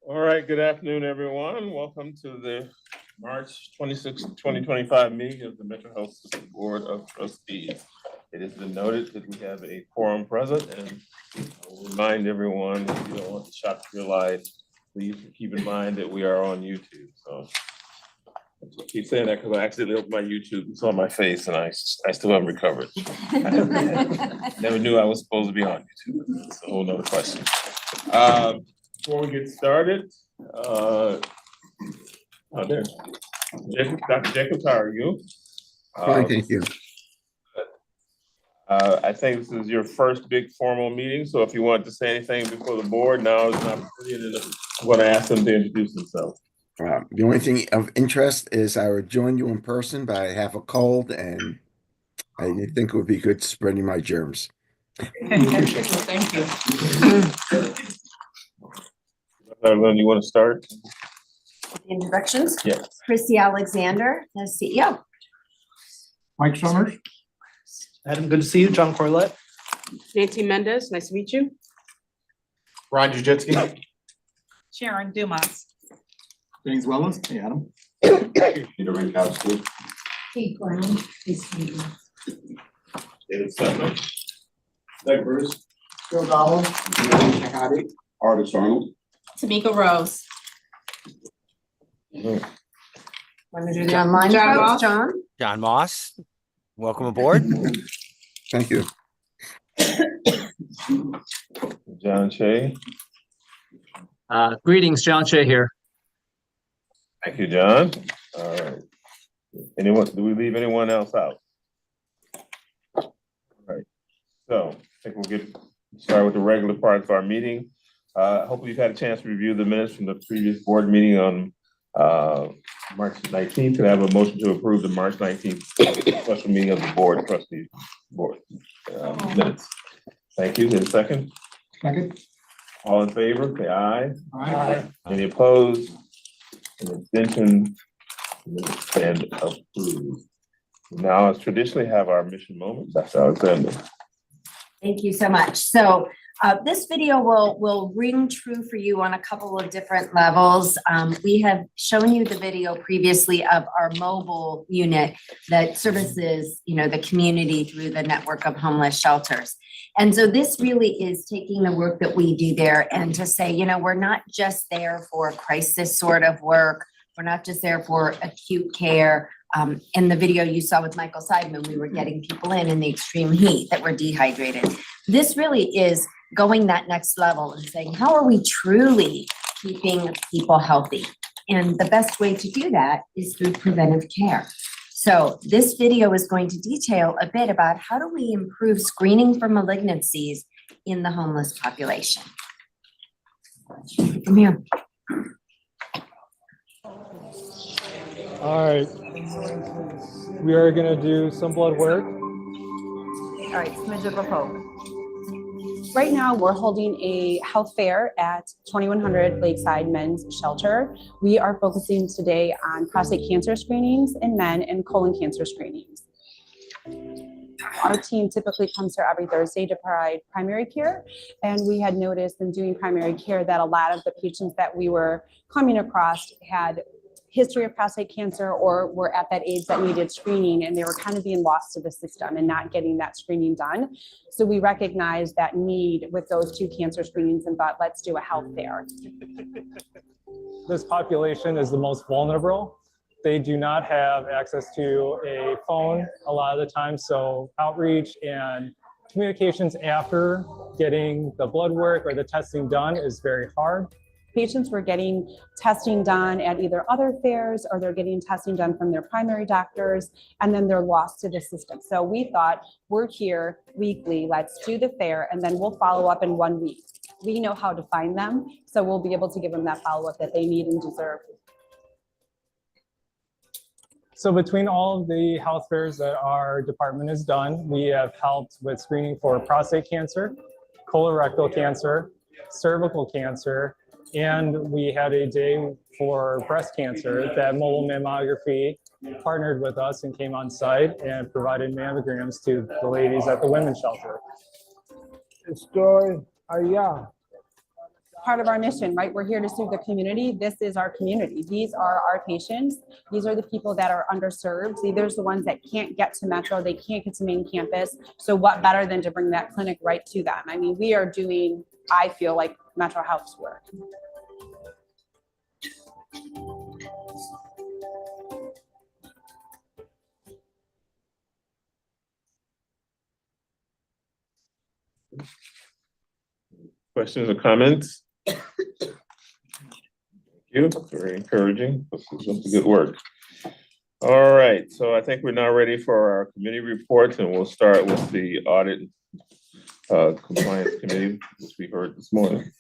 All right, good afternoon, everyone. Welcome to the March 26, 2025 meeting of the Mental Health System Board of Trustees. It has been noted that we have a quorum present, and I will remind everyone, if you don't want to shock your life, please keep in mind that we are on YouTube. So I keep saying that because I accidentally opened my YouTube and saw my face, and I still haven't recovered. Never knew I was supposed to be on YouTube. It's a whole nother question. Before we get started, Dr. Jacobs, how are you? Fine, thank you. I think this is your first big formal meeting, so if you want to say anything before the board, now is an opportunity. I'm going to ask them to introduce themselves. The only thing of interest is I would join you in person, but I have a cold and I think it would be good spreading my germs. Thank you. You want to start? Introductions? Yes. Christy Alexander, the CEO. Mike Summers. Adam, good to see you. John Corlett. Nancy Mendez, nice to meet you. Ron Jujitsky. Sharon Dumas. James Wellens. Hey, Adam. Peter Rinkowski. Kate Brown. David Sutton. Doug Bruce. Phil Donald. Shahadi. Artis Arnold. Tamika Rose. Want to do the online John folks, Moss. John? John Moss, welcome aboard. Thank you. John Shea. Greetings, John Shea here. Thank you, John. All right. Anyone, do we leave anyone else out? All right. So I think we'll get started with the regular part of our meeting. Hopefully you've had a chance to review the minutes from the previous board meeting on March 19th. Can I have a motion to approve the March 19th special meeting of the board trustees board minutes? Thank you. Then second. Second. All in favor, say aye. Aye. Any opposed? An abstention? And approved. Now, as traditionally have our mission moment, Dr. Alexander. Thank you so much. So this video will ring true for you on a couple of different levels. We have shown you the video previously of our mobile unit that services, the community through the network of homeless shelters. And so this really is taking the work that we do there and to say, we're not just there for crisis sort of work. We're not just there for acute care. In the video you saw with Michael Seidman, we were getting people in the extreme heat that were dehydrated. This really is going that next level and saying, how are we truly keeping people healthy? And the best way to do that is through preventive care. So this video is going to detail a bit about how do we improve screening for malignancies in the homeless population. Come here. All right, we are going to do some blood work. All right, smidge of a hope. Right now, we're holding a health fair at 2100 Lakeside Men's Shelter. We are focusing today on prostate cancer screenings in men and colon cancer screenings. Our team typically comes here every Thursday to provide primary care, and we had noticed in doing primary care that a lot of the patients that we were coming across had history of prostate cancer or were at that age that needed screening, and they were kind of being lost to the system and not getting that screening done. So we recognized that need with those two cancer screenings and thought, let's do a health fair. This population is the most vulnerable. They do not have access to a phone a lot of the time, so outreach and communications after getting the blood work or the testing done is very hard. Patients were getting testing done at either other fairs or they're getting testing done from their primary doctors, and then they're lost to the system. So we thought, we're here weekly, let's do the fair, and then we'll follow up in 1 week. We know how to find them, so we'll be able to give them that follow-up that they need and deserve. So between all of the health fairs that our department has done, we have helped with screening for prostate cancer, colorectal cancer, cervical cancer, and we had a day for breast cancer that mobile mammography partnered with us and came on site and provided mammograms to the ladies at the women's shelter. Estoy allá. part of our mission, right? We're here to serve the community. This is our community. These are our patients. These are the people that are underserved. These are the ones that can't get to Metro. They can't get to main campus. So what better than to bring that clinic right to them? I mean, we are doing, I feel like, Metro Health's work. Questions or comments? Thank you, very encouraging. This is good work. All right, so I think we're now ready for our committee reports, and we'll start with the audit compliance committee, which we heard this morning.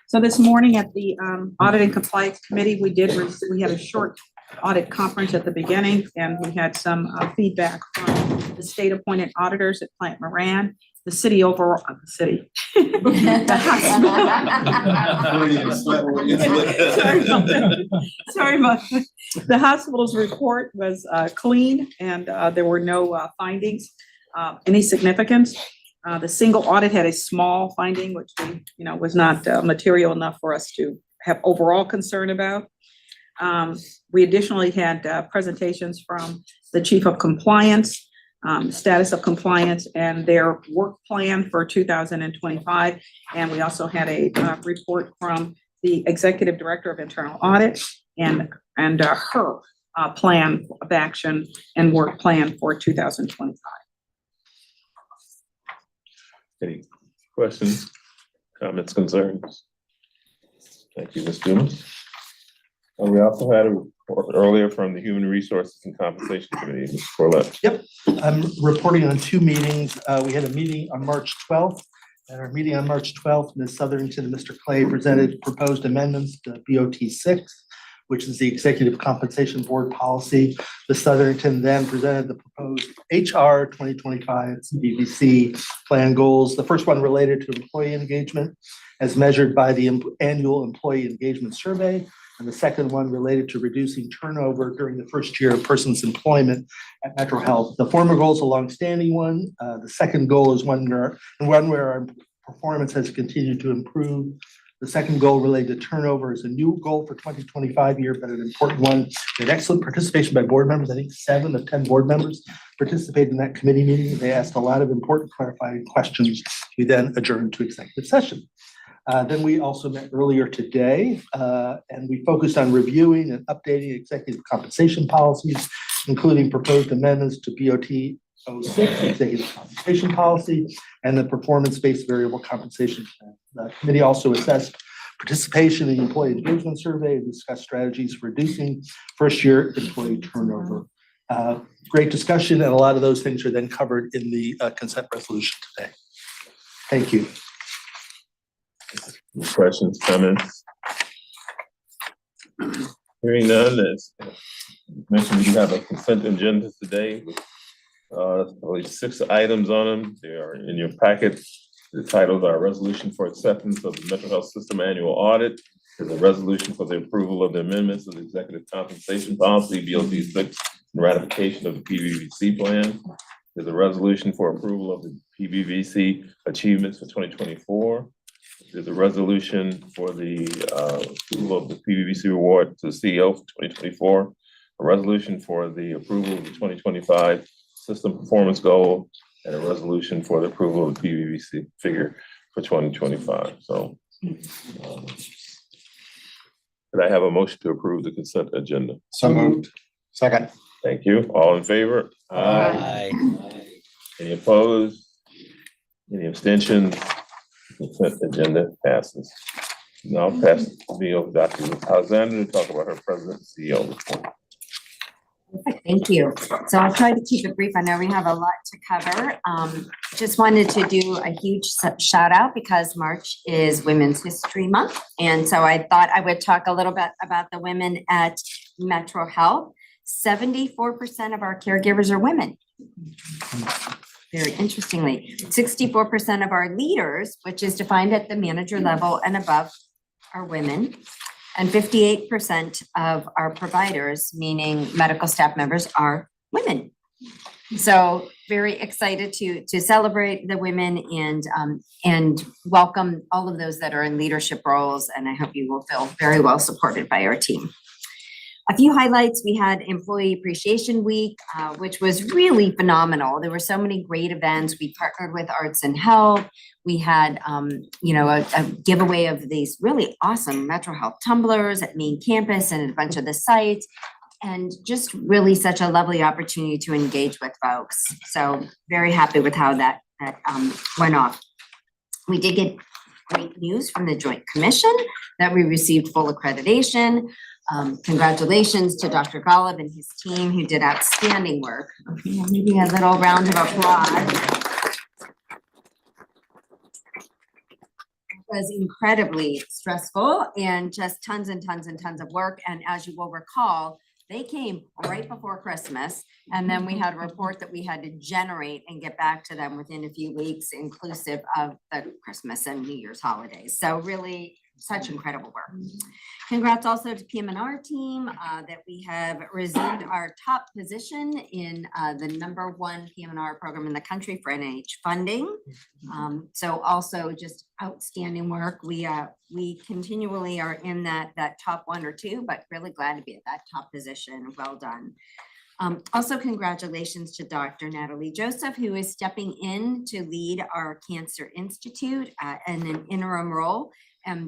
So this morning at the Audit and Compliance Committee, we had a short audit conference at the beginning, and we had some feedback from the state-appointed auditors at Plant Moran, the city overall, the city. Sorry about that. The hospital's report was clean, and there were no findings, any significance. The single audit had a small finding, which was not material enough for us to have overall concern about. We additionally had presentations from the chief of compliance, status of compliance and their work plan for 2025. And we also had a report from the executive director of internal audit and her plan of action and work plan for 2025. Any questions, comments, concerns? Thank you, Ms. Dumas. And we also had a report earlier from the Human Resources and Compensation Committee, Ms. Corlett. Yep, I'm reporting on two meetings. We had a meeting on March 12th. At our meeting on March 12th, Ms. Southerington and Mr. Clay presented proposed amendments to BOT 6, which is the Executive Compensation Board policy. Ms. Southerington then presented the proposed HR 2025 CBVC plan goals. The first one related to employee engagement as measured by the annual employee engagement survey. And the second one related to reducing turnover during the first year of a person's employment at Metro Health. The former goal is a longstanding one. The second goal is one where our performance has continued to improve. The second goal related to turnover is a new goal for 2025 year, but an important one. We had excellent participation by board members. I think 7 of 10 board members participated in that committee meeting. They asked a lot of important clarifying questions. We then adjourned to executive session. Then we also met earlier today, and we focused on reviewing and updating executive compensation policies, including proposed amendments to BOT 06, executive compensation policy, and the performance-based variable compensation plan. The committee also assessed participation in the employee engagement survey and discussed strategies for reducing first-year employee turnover. Great discussion, and a lot of those things are then covered in the consent resolution today. Thank you. Any questions, comments? Hearing none, as mentioned, we do have a consent agenda today with only 6 items on them. They are in your packet. The titles are Resolution for Acceptance of the Metro Health System Annual Audit. There's a resolution for the approval of the amendments of the Executive Compensation Policy, BOT 6, and ratification of the PBVC plan. There's a resolution for approval of the PBVC achievements for 2024. There's a resolution for the approval of the PBVC reward to the CEO for 2024. A resolution for the approval of the 2025 system performance goal, and a resolution for the approval of the PBVC figure for 2025. So, could I have a motion to approve the consent agenda? So moved. Second. Thank you. All in favor? Aye. Any opposed? Any abstentions? Consent agenda passes. Now I'll pass the video to Dr. Alexander to talk about her president and CEO report. Thank you. So I'll try to keep it brief. I know we have a lot to cover. Just wanted to do a huge shout out because March is Women's History Month. And so I thought I would talk a little bit about the women at Metro Health. 74% of our caregivers are women. Very interestingly, 64% of our leaders, which is defined at the manager level and above, are women. And 58% of our providers, meaning medical staff members, are women. So very excited to celebrate the women and welcome all of those that are in leadership roles. And I hope you will feel very well supported by our team. A few highlights: we had Employee Appreciation Week, which was really phenomenal. There were so many great events. We partnered with Arts and Health. We had, a giveaway of these really awesome Metro Health tumblers at main campus and at a bunch of the sites. And just really such a lovely opportunity to engage with folks. So very happy with how that went off. We did get great news from the Joint Commission that we received full accreditation. Congratulations to Dr. Golub and his team who did outstanding work. Okay, maybe a little round of applause. It was incredibly stressful and just tons and tons and tons of work. And as you will recall, they came right before Christmas, and then we had a report that we had to generate and get back to them within a few weeks, inclusive of the Christmas and New Year's holidays. So really such incredible work. Congrats also to PM&R team that we have resumed our top position in the #1 PM&R program in the country for NIH funding. So also just outstanding work. We continually are in that top 1 or 2, but really glad to be at that top position. Well done. Also, congratulations to Dr. Natalie Joseph, who is stepping in to lead our Cancer Institute in an interim role.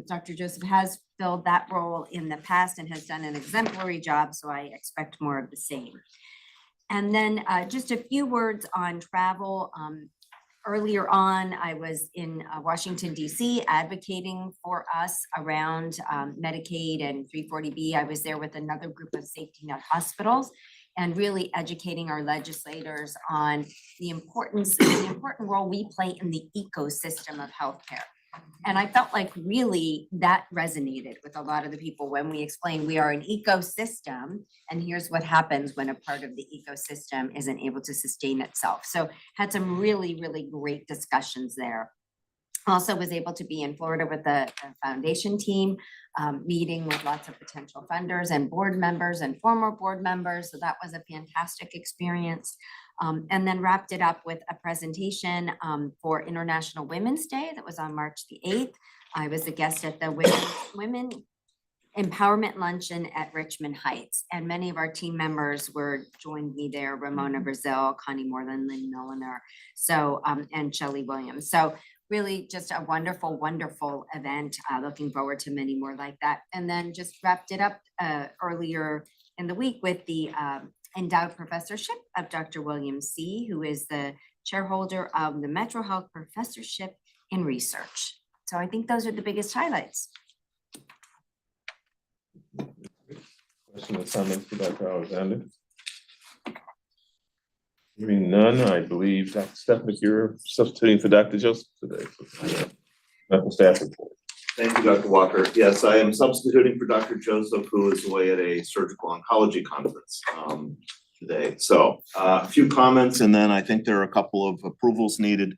Dr. Joseph has filled that role in the past and has done an exemplary job, so I expect more of the same. And then just a few words on travel. Earlier on, I was in Washington, D.C. advocating for us around Medicaid and 340B. I was there with another group of safety net hospitals and really educating our legislators on the important role we play in the ecosystem of healthcare. And I felt like really that resonated with a lot of the people when we explained we are an ecosystem and here's what happens when a part of the ecosystem isn't able to sustain itself. So had some really, really great discussions there. Also was able to be in Florida with the foundation team, meeting with lots of potential funders and board members and former board members. So that was a fantastic experience. And then wrapped it up with a presentation for International Women's Day that was on March the 8th. I was a guest at the Women Empowerment Luncheon at Richmond Heights, and many of our team members joined me there: Ramona Brazil, Connie Moreland, Lynn Milliner, and Shelley Williams. So really just a wonderful, wonderful event. Looking forward to many more like that. And then just wrapped it up earlier in the week with the endowed professorship of Dr. William C., who is the chairholder of the Metro Health Professorship in Research. So I think those are the biggest highlights. Question or comments for Dr. Alexander? Hearing none, I believe Dr. Stephanie, you're substituting for Dr. Joseph today. Medical staff report. Thank you, Dr. Walker. Yes, I am substituting for Dr. Joseph, who is away at a surgical oncology conference today. So a few comments, and then I think there are a couple of approvals needed.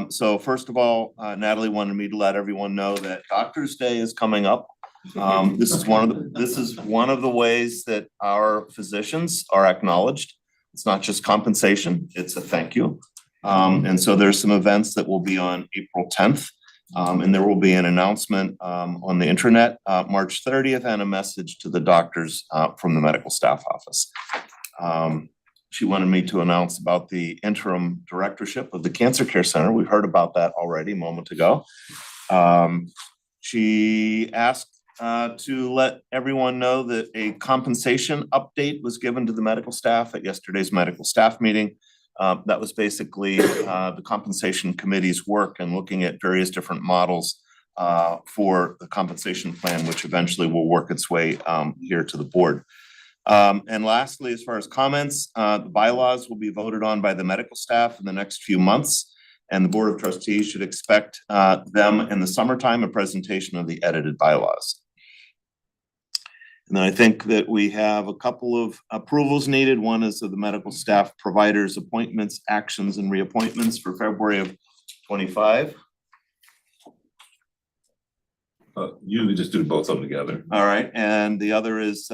So first of all, Natalie wanted me to let everyone know that Doctor's Day is coming up. This is one of the ways that our physicians are acknowledged. It's not just compensation, it's a thank you. And so there's some events that will be on April 10th. And there will be an announcement on the internet March 30th and a message to the doctors from the medical staff office. She wanted me to announce about the interim directorship of the Cancer Care Center. We heard about that already a moment ago. She asked to let everyone know that a compensation update was given to the medical staff at yesterday's medical staff meeting. That was basically the compensation committee's work and looking at various different models for the compensation plan, which eventually will work its way here to the board. And lastly, as far as comments, the bylaws will be voted on by the medical staff in the next few months, and the Board of Trustees should expect them in the summertime, a presentation of the edited bylaws. And then I think that we have a couple of approvals needed. One is of the medical staff providers appointments, actions, and reappointments for February of 25. Usually just do both of them together. All right, and the other is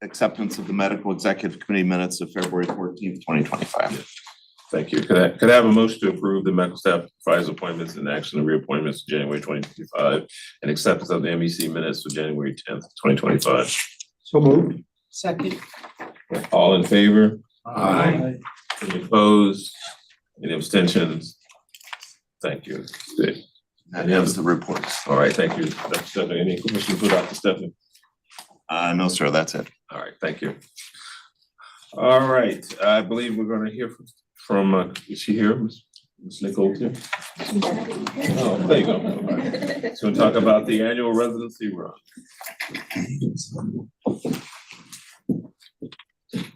acceptance of the medical executive committee minutes of February 14th, 2025. Thank you. Could I have a motion to approve the medical staff advisor appointments and action and reappointments for January 2025 and acceptance of the MEC minutes for January 10th, 2025? So moved. Second. All in favor? Any opposed? Any abstentions? Thank you. Good. That ends the reports. All right, thank you. Dr. Stephanie, any questions for Dr. Stephanie? No, sir, that's it. All right, thank you. All right, I believe we're gonna hear from, is she here, Ms. Nicole too? Oh, there you go. All right. So we'll talk about the annual residency run.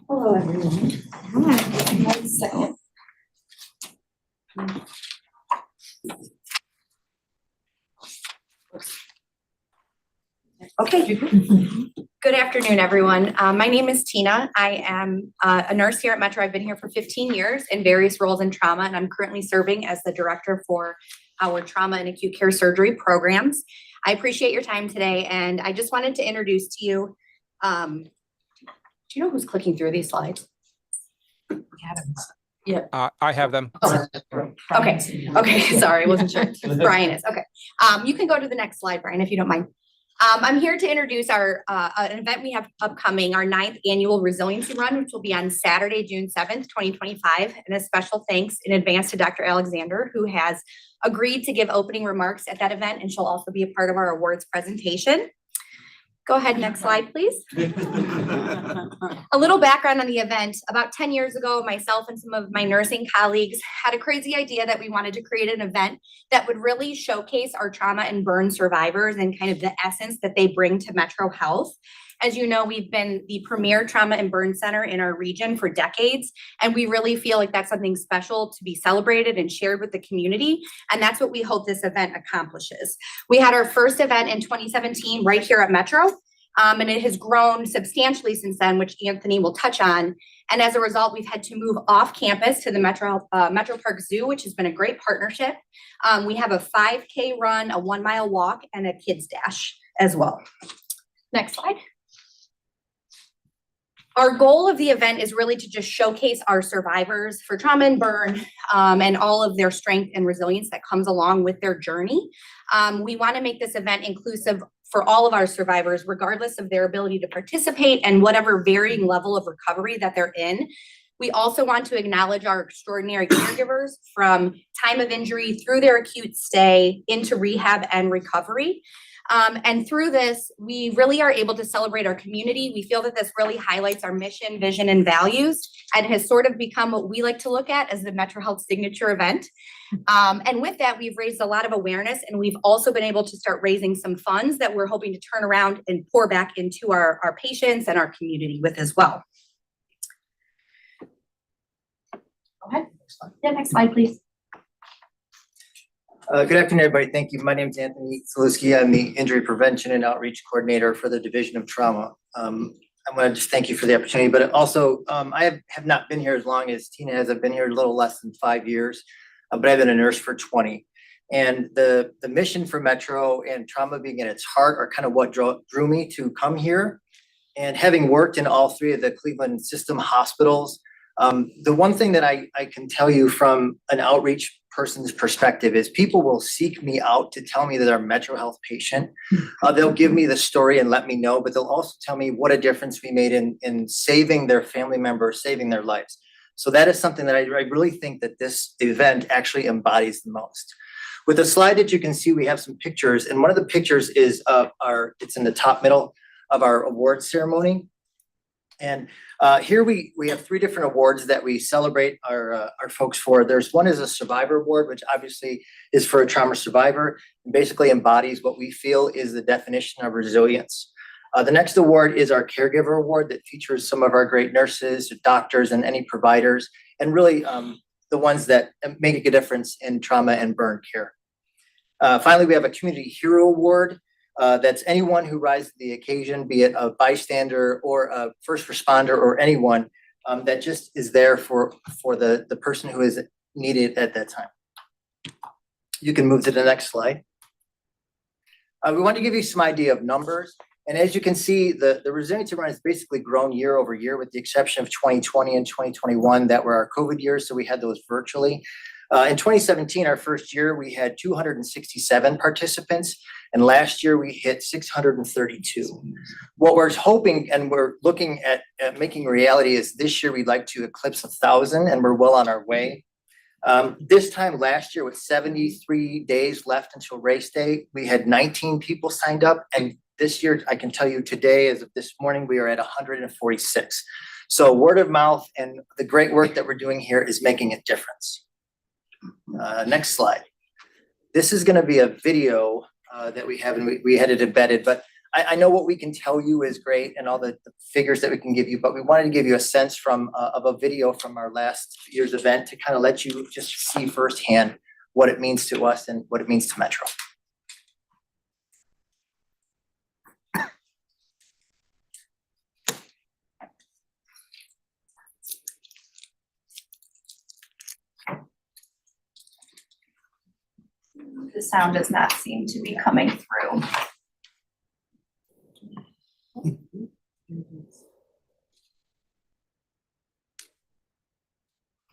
Hello, everyone. Hi. 1 second. Okay. Good afternoon, everyone. My name is Tina. I am a nurse here at Metro. I've been here for 15 years in various roles in trauma, and I'm currently serving as the director for our trauma and acute care surgery programs. I appreciate your time today, and I just wanted to introduce to you, do you know who's clicking through these slides? I have them. Okay, sorry, I wasn't sure. Brian is, okay. You can go to the next slide, Brian, if you don't mind. I'm here to introduce our an event we have upcoming, our 9th annual resiliency run, which will be on Saturday, June 7th, 2025. And a special thanks in advance to Dr. Alexander, who has agreed to give opening remarks at that event, and she'll also be a part of our awards presentation. Go ahead, next slide, please. A little background on the event. About 10 years ago, myself and some of my nursing colleagues had a crazy idea that we wanted to create an event that would really showcase our trauma and burn survivors and kind of the essence that they bring to Metro Health. As you know, we've been the premier trauma and burn center in our region for decades, and we really feel like that's something special to be celebrated and shared with the community, and that's what we hope this event accomplishes. We had our first event in 2017 right here at Metro, and it has grown substantially since then, which Anthony will touch on. And as a result, we've had to move off campus to the Metro Park Zoo, which has been a great partnership. We have a 5K run, a 1-mile walk, and a kids dash as well. Next slide. Our goal of the event is really to just showcase our survivors for trauma and burn, and all of their strength and resilience that comes along with their journey. We want to make this event inclusive for all of our survivors, regardless of their ability to participate and whatever varying level of recovery that they're in. We also want to acknowledge our extraordinary caregivers from time of injury through their acute stay into rehab and recovery. And through this, we really are able to celebrate our community. We feel that this really highlights our mission, vision, and values, and has sort of become what we like to look at as the Metro Health signature event. And with that, we've raised a lot of awareness, and we've also been able to start raising some funds that we're hoping to turn around and pour back into our patients and our community with as well. Go ahead. Yeah, next slide, please. Good afternoon, everybody. Thank you. My name is Anthony Zaluski. I'm the Injury Prevention and Outreach Coordinator for the Division of Trauma. I want to just thank you for the opportunity, but also I have not been here as long as Tina has. I've been here a little less than 5 years, but I've been a nurse for 20. And the mission for Metro and trauma being at its heart are kind of what drew me to come here. And having worked in all 3 of the Cleveland system hospitals, the one thing that I can tell you from an outreach person's perspective is people will seek me out to tell me that they're a Metro Health patient. They'll give me the story and let me know, but they'll also tell me what a difference we made in saving their family members, saving their lives. So that is something that I really think that this event actually embodies the most. With the slide that you can see, we have some pictures, and one of the pictures is it's in the top middle of our award ceremony. And here we have 3 different awards that we celebrate our folks for. There's one is a survivor award, which obviously is for a trauma survivor and basically embodies what we feel is the definition of resilience. The next award is our caregiver award that features some of our great nurses, doctors, and any providers, and really the ones that make a difference in trauma and burn care. Finally, we have a community hero award. That's anyone who rises to the occasion, be it a bystander or a first responder or anyone that just is there for the person who is needed at that time. You can move to the next slide. We want to give you some idea of numbers. And as you can see, the resiliency run has basically grown year over year with the exception of 2020 and 2021 that were our COVID years. So we had those virtually. In 2017, our first year, we had 267 participants. And last year we hit 632. What we're hoping and we're looking at making reality is this year we'd like to eclipse 1,000 and we're well on our way. This time last year with 73 days left until race day, we had 19 people signed up. And this year, I can tell you today, as of this morning, we are at 146. So word of mouth and the great work that we're doing here is making a difference. Next slide. This is going to be a video that we have, and we had it embedded, but I know what we can tell you is great and all the figures that we can give you, but we wanted to give you a sense of a video from our last year's event to kind of let you just see firsthand what it means to us and what it means to Metro. The sound does not seem to be coming through.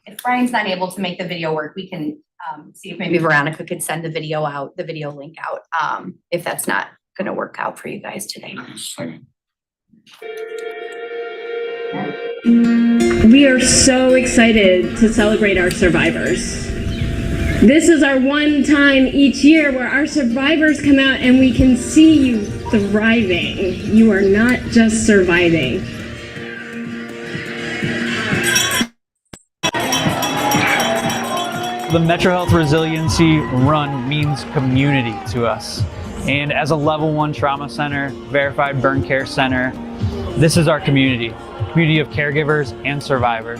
If Brian's not able to make the video work, we can see if maybe Veronica could send the video link out, if that's not gonna work out for you guys today. We are so excited to celebrate our survivors. This is our one time each year where our survivors come out and we can see you thriving. You are not just surviving. The Metro Health Resiliency Run means community to us. And as a level 1 trauma center, verified burn care center, this is our community of caregivers and survivors.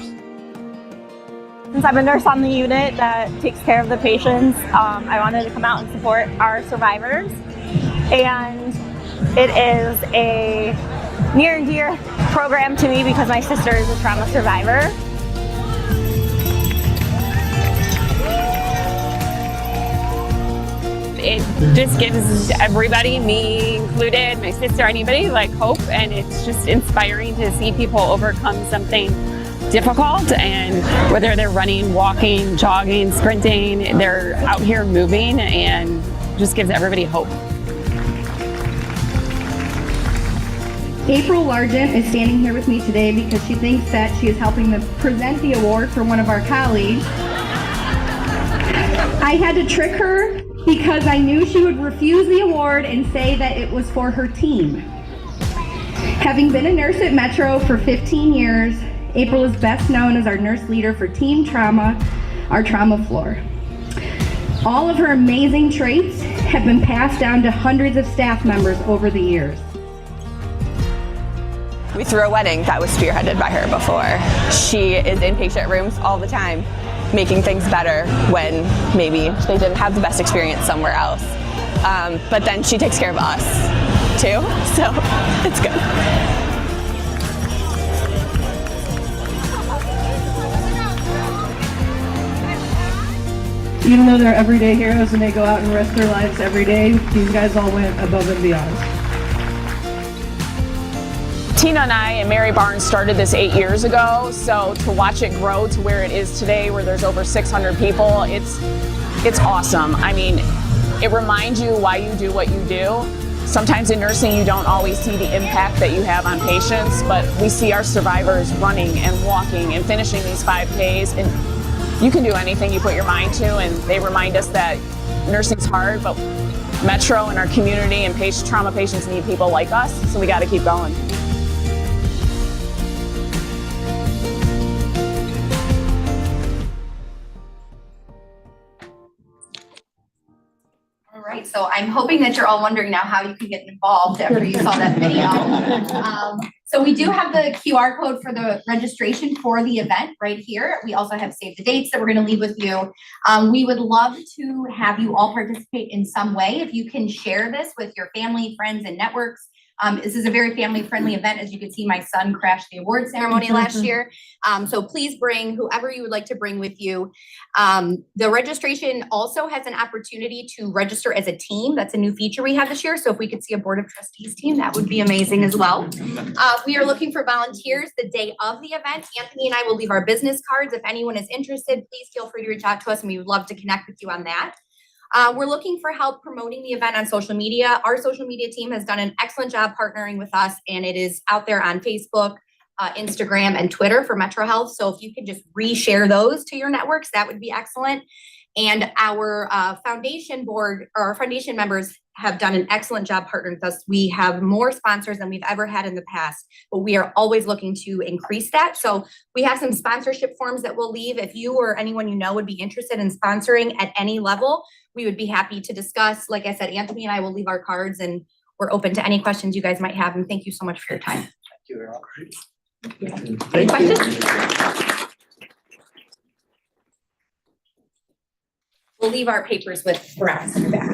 Since I'm a nurse on the unit that takes care of the patients, I wanted to come out and support our survivors. And it is a near and dear program to me because my sister is a trauma survivor. It just gives everybody, me included, my sister, anybody, like hope, and it's just inspiring to see people overcome something difficult, and whether they're running, walking, jogging, sprinting, they're out here moving, and just gives everybody hope. April Largent is standing here with me today because she thinks that she is helping to present the award for one of our colleagues. I had to trick her because I knew she would refuse the award and say that it was for her team. Having been a nurse at Metro for 15 years, April is best known as our nurse leader for Team Trauma, our trauma floor. All of her amazing traits have been passed down to hundreds of staff members over the years. We threw a wedding that was spearheaded by her before. She is in patient rooms all the time, making things better when maybe they didn't have the best experience somewhere else. But then she takes care of us too, so it's good. Even though they're everyday heroes and they go out and risk their lives every day, these guys all went above and beyond. Tina and I and Mary Barnes started this 8 years ago, so to watch it grow to where it is today, where there's over 600 people, it's awesome. I mean, it reminds you why you do what you do. Sometimes in nursing, you don't always see the impact that you have on patients, but we see our survivors running and walking and finishing these 5Ks, and you can do anything you put your mind to, and they remind us that nursing's hard, but Metro and our community and trauma patients need people like us, so we got to keep going. All right, so I'm hoping that you're all wondering now how you can get involved after you saw that video. So we do have the QR code for the registration for the event right here. We also have save the dates that we're going to leave with you. We would love to have you all participate in some way. If you can share this with your family, friends, and networks, This is a very family-friendly event. As you can see, my son crashed the award ceremony last year. So please bring whoever you would like to bring with you. The registration also has an opportunity to register as a team. That's a new feature we have this year. So if we could see a Board of Trustees team, that would be amazing as well. We are looking for volunteers the day of the event. Anthony and I will leave our business cards. If anyone is interested, please feel free to reach out to us and we would love to connect with you on that. We're looking for help promoting the event on social media. Our social media team has done an excellent job partnering with us, and it is out there on Facebook, Instagram, and Twitter for Metro Health. So if you could just reshare those to your networks, that would be excellent. And our foundation board, or our foundation members, have done an excellent job partnering with us. We have more sponsors than we've ever had in the past, but we are always looking to increase that. So we have some sponsorship forms that we'll leave. If you or anyone you know would be interested in sponsoring at any level, we would be happy to discuss. Like I said, Anthony and I will leave our cards, and we're open to any questions you guys might have. And thank you so much for your time. Thank you, Earl. Any questions? We'll leave our papers with Veronica in your back.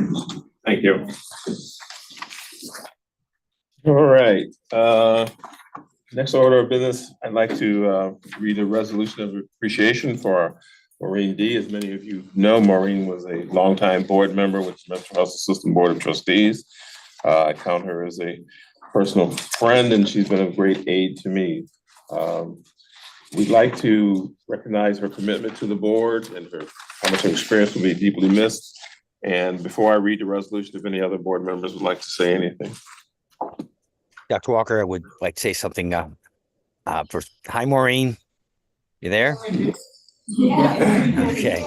Thank you. All right, next order of business, I'd like to read a resolution of appreciation for Maureen D. As many of you know, Maureen was a longtime board member with the Metro Health System Board of Trustees. I count her as a personal friend, and she's been a great aid to me. We'd like to recognize her commitment to the board and how much her experience will be deeply missed. And before I read the resolution, if any other board members would like to say anything. Dr. Walker, I would like to say something first. Hi, Maureen. You there? Yeah. Okay.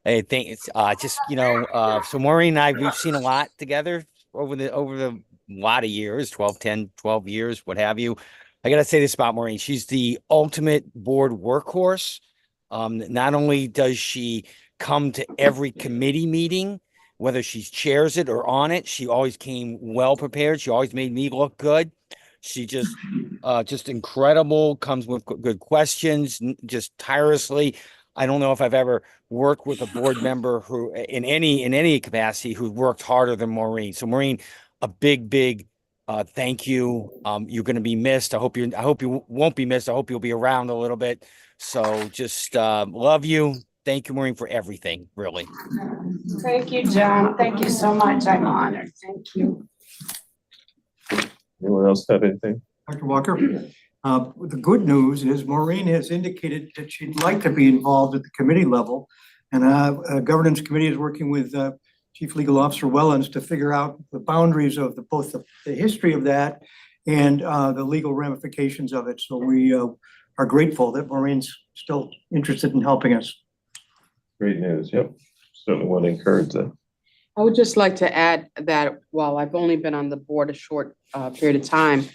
Hey, thanks. Just, so Maureen and I, we've seen a lot together over the lot of years, 12 years, what have you. I got to say this about Maureen. She's the ultimate board workhorse. Not only does she come to every committee meeting, whether she chairs it or on it, she always came well prepared. She always made me look good. She just incredible, comes with good questions, just tirelessly. I don't know if I've ever worked with a board member who in any capacity who worked harder than Maureen. So Maureen, a big thank you. You're going to be missed. I hope you won't be missed. I hope you'll be around a little bit. So just love you. Thank you, Maureen, for everything, really. Thank you, John. Thank you so much. I'm honored. Thank you. Anyone else have anything? Dr. Walker, the good news is Maureen has indicated that she'd like to be involved at the committee level. And governance committee is working with Chief Legal Officer Wellens to figure out the boundaries of both the history of that and the legal ramifications of it. So we are grateful that Maureen's still interested in helping us. Great news. Yep. Certainly want to encourage that. I would just like to add that while I've only been on the board a short period of time,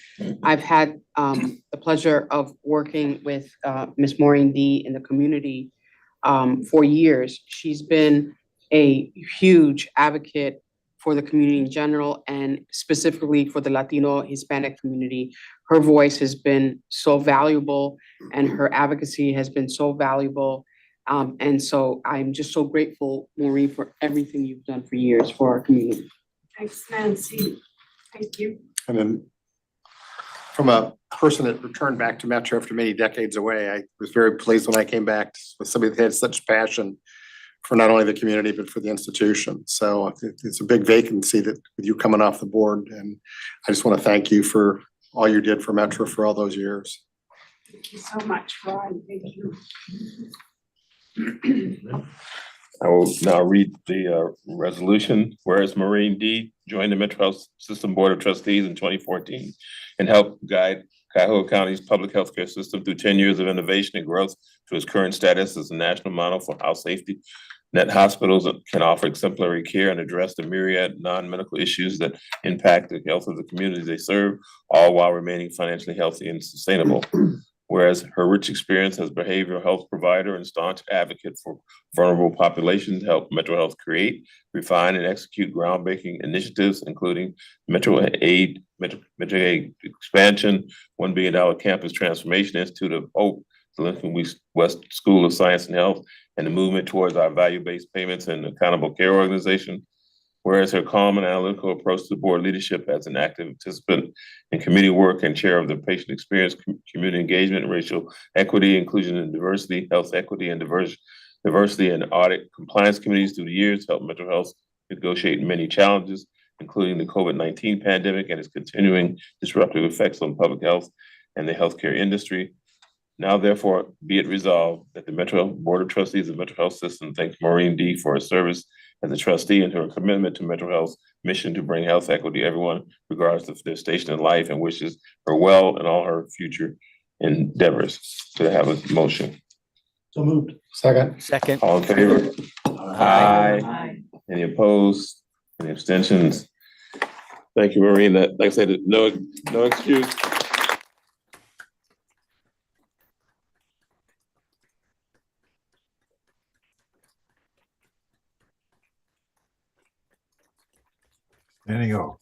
I've had the pleasure of working with Ms. Maureen D. in the community for years. She's been a huge advocate for the community in general and specifically for the Latino Hispanic community. Her voice has been so valuable and her advocacy has been so valuable. And so I'm just so grateful, Maureen, for everything you've done for years for our community. Thanks, Nancy. Thank you. And then from a person that returned back to Metro after many decades away, I was very pleased when I came back with somebody that had such passion for not only the community, but for the institution. So it's a big vacancy that with you coming off the board. And I just want to thank you for all you did for Metro for all those years. Thank you so much, Ron. Thank you. I will now read the resolution. Whereas Maureen D. joined the Metro Health System Board of Trustees in 2014 and helped guide Cuyahoga County's public healthcare system through 10 years of innovation and growth to its current status as a national model for how safety net hospitals can offer exemplary care and address the myriad non-medical issues that impact the health of the communities they serve, all while remaining financially healthy and sustainable. Whereas her rich experience as behavioral health provider and staunch advocate for vulnerable populations helped Metro Health create, refine, and execute groundbreaking initiatives, including Metro Aid expansion, $1 billion campus transformation, Institute of Hope, the Lincoln West School of Science and Health, and the movement towards our value-based payments and accountable care organization. Whereas her calm and analytical approach to board leadership as an active participant in committee work and chair of the patient experience, community engagement, racial equity, inclusion and diversity, health equity and diversity and audit compliance committees through the years, helped Metro Health negotiate many challenges, including the COVID-19 pandemic and its continuing disruptive effects on public health and the healthcare industry. Now therefore be it resolved that the Metro Board of Trustees of Metro Health System thanks Maureen D. for her service as a trustee and her commitment to Metro Health's mission to bring health equity to everyone, regardless of their station in life, and wishes her well in all her future endeavors. To have a motion. So moved. Second. Second. All in favor? Aye. Any opposed? Any abstentions? Thank you, Maureen. That, like I said, no excuse. There you go.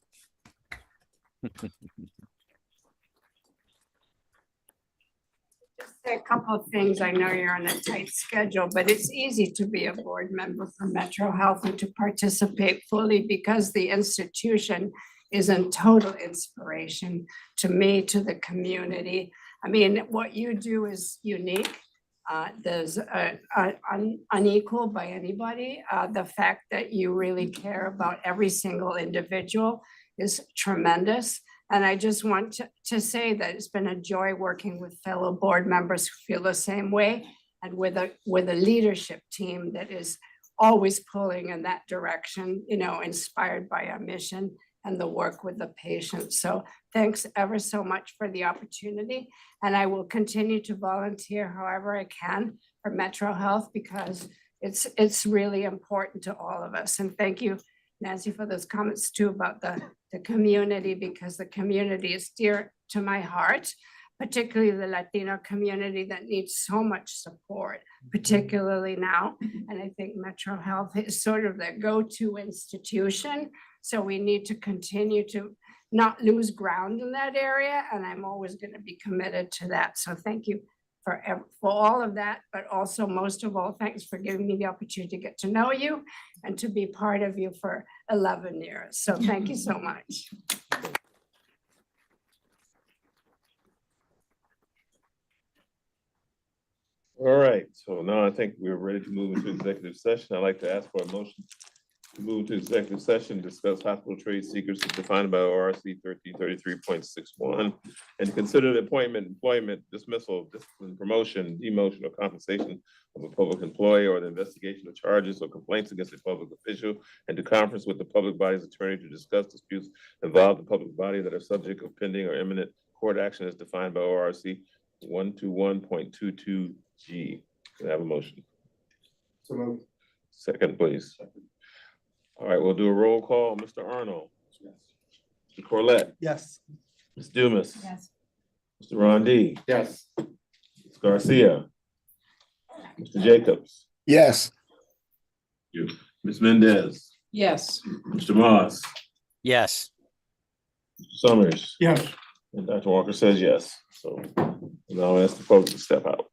Just say a couple of things. I know you're on a tight schedule, but it's easy to be a board member for Metro Health and to participate fully because the institution is a total inspiration to me, to the community. I mean, what you do is unique. There's unequal by anybody. The fact that you really care about every single individual is tremendous. And I just want to say that it's been a joy working with fellow board members who feel the same way, and with a leadership team that is always pulling in that direction, you know, inspired by our mission and the work with the patient. So thanks ever so much for the opportunity. And I will continue to volunteer however I can for Metro Health because it's really important to all of us. And thank you, Nancy, for those comments too about the community, because the community is dear to my heart, particularly the Latino community that needs so much support, particularly now. And I think Metro Health is sort of the go-to institution. So we need to continue to not lose ground in that area. And I'm always going to be committed to that. So thank you for all of that, but also most of all, thanks for giving me the opportunity to get to know you and to be part of you for 11 years. So thank you so much. All right, so now I think we're ready to move into executive session. I'd like to ask for a motion to move to executive session, discuss hospital trade secrets as defined by ORC 1333.61, and to consider the appointment, employment, dismissal, discipline, promotion, demotion, or compensation of a public employee, or the investigation of charges or complaints against a public official, and to conference with the public body's attorney to discuss disputes involving the public body that are subject of pending or imminent court action as defined by ORC 121.22G. Can I have a motion? So moved. Second, please. All right, we'll do a roll call. Mr. Arnold. Yes. Mr. Corlett. Yes. Ms. Dumas. Yes. Mr. Rondi. Yes. Ms. Garcia. Mr. Jacobs. Yes. You. Ms. Mendez. Yes. Mr. Moss. Yes. Mr. Summers. Yes. And Dr. Walker says yes. So now I'll ask the folks to step out.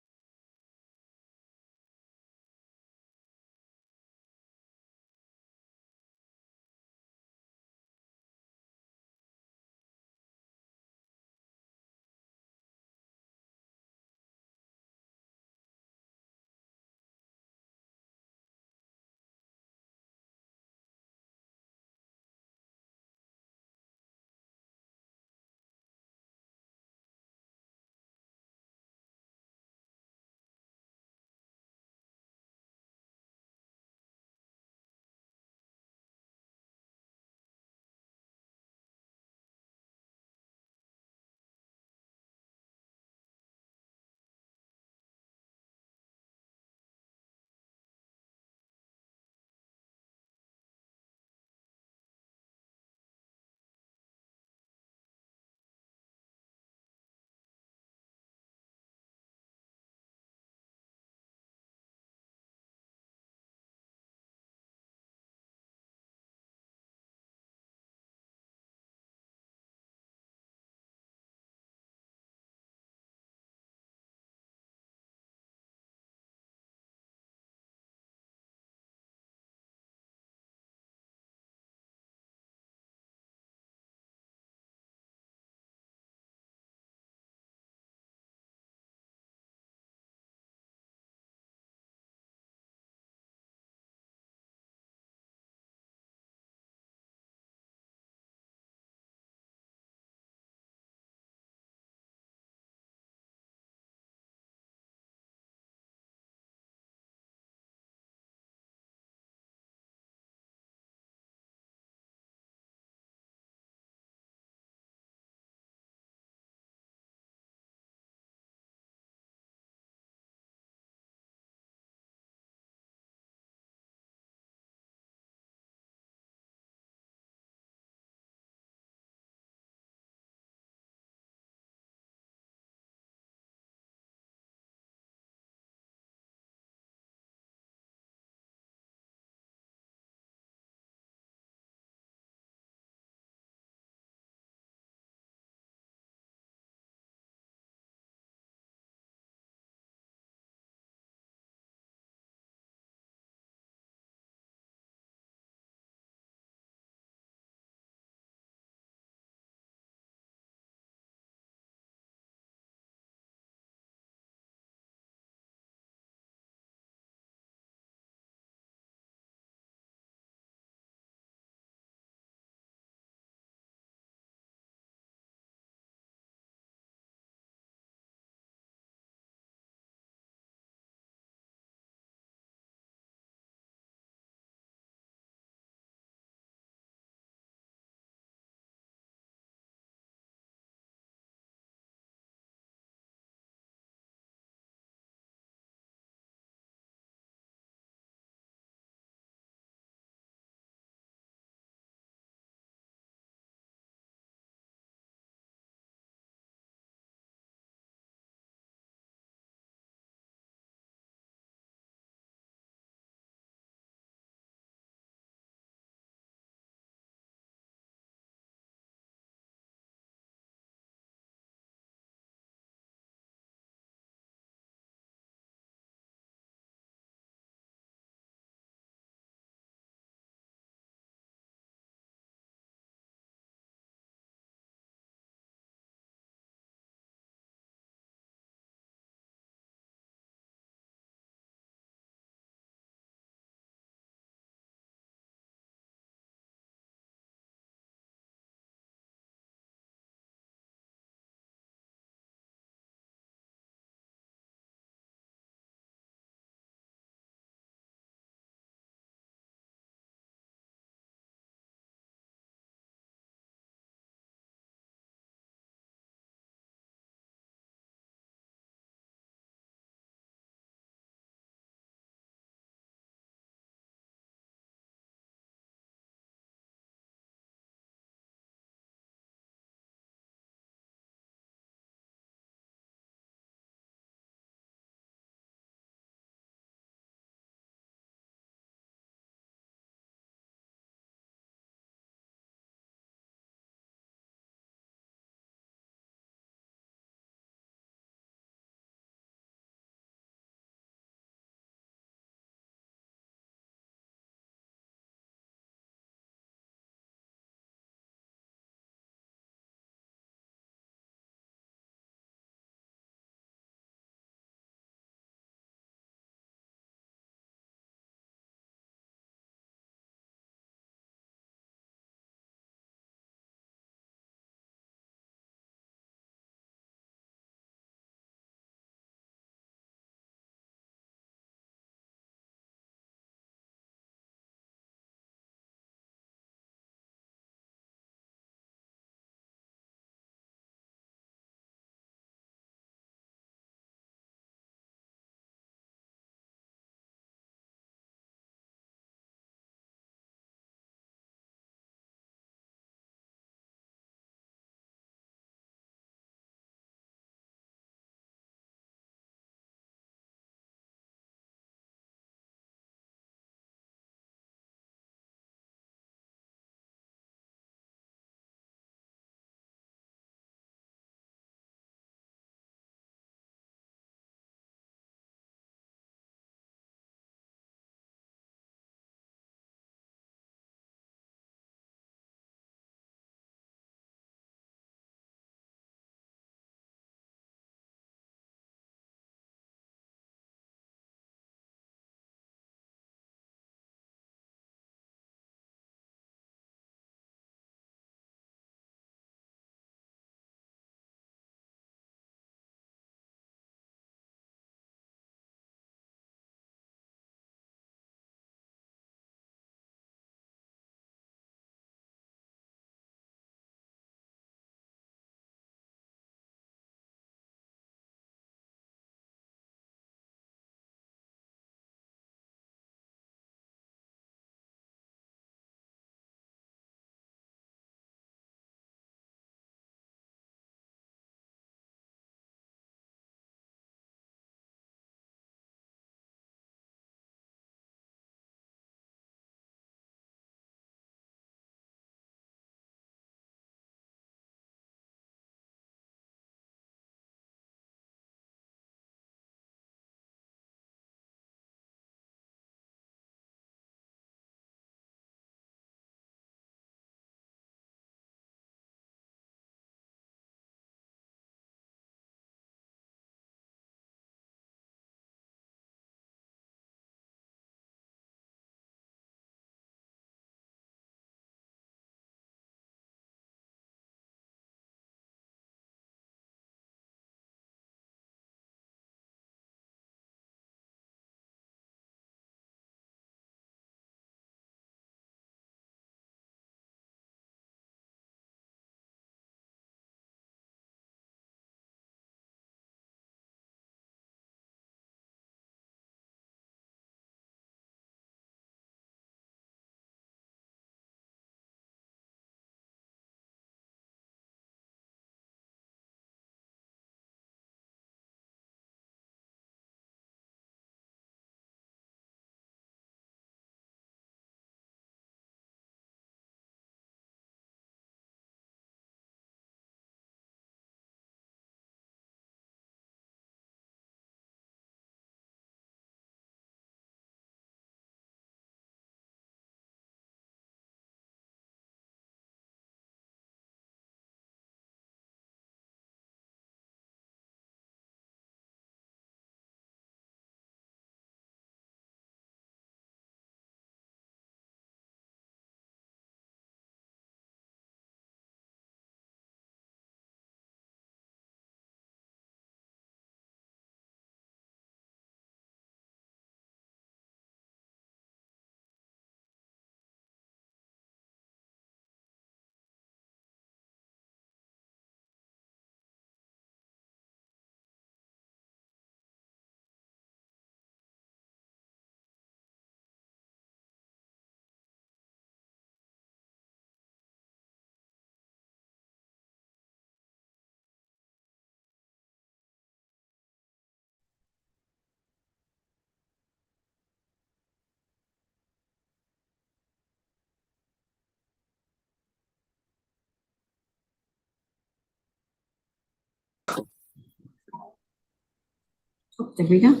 There we go.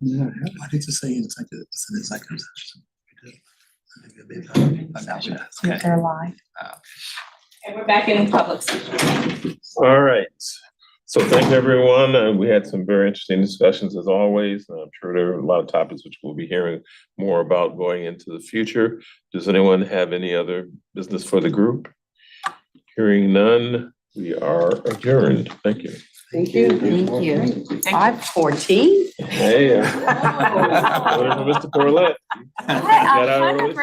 Yeah, I hate to say it's like it's an executive session. They're live. And we're back in public session. All right. So thank everyone. We had some very interesting discussions as always. And I'm sure there are a lot of topics which we'll be hearing more about going into the future. Does anyone have any other business for the group? Hearing none, we are adjourned. Thank you. Thank you. Thank you. 5:14? Hey. Whatever, Mr. Corlett. Got out early.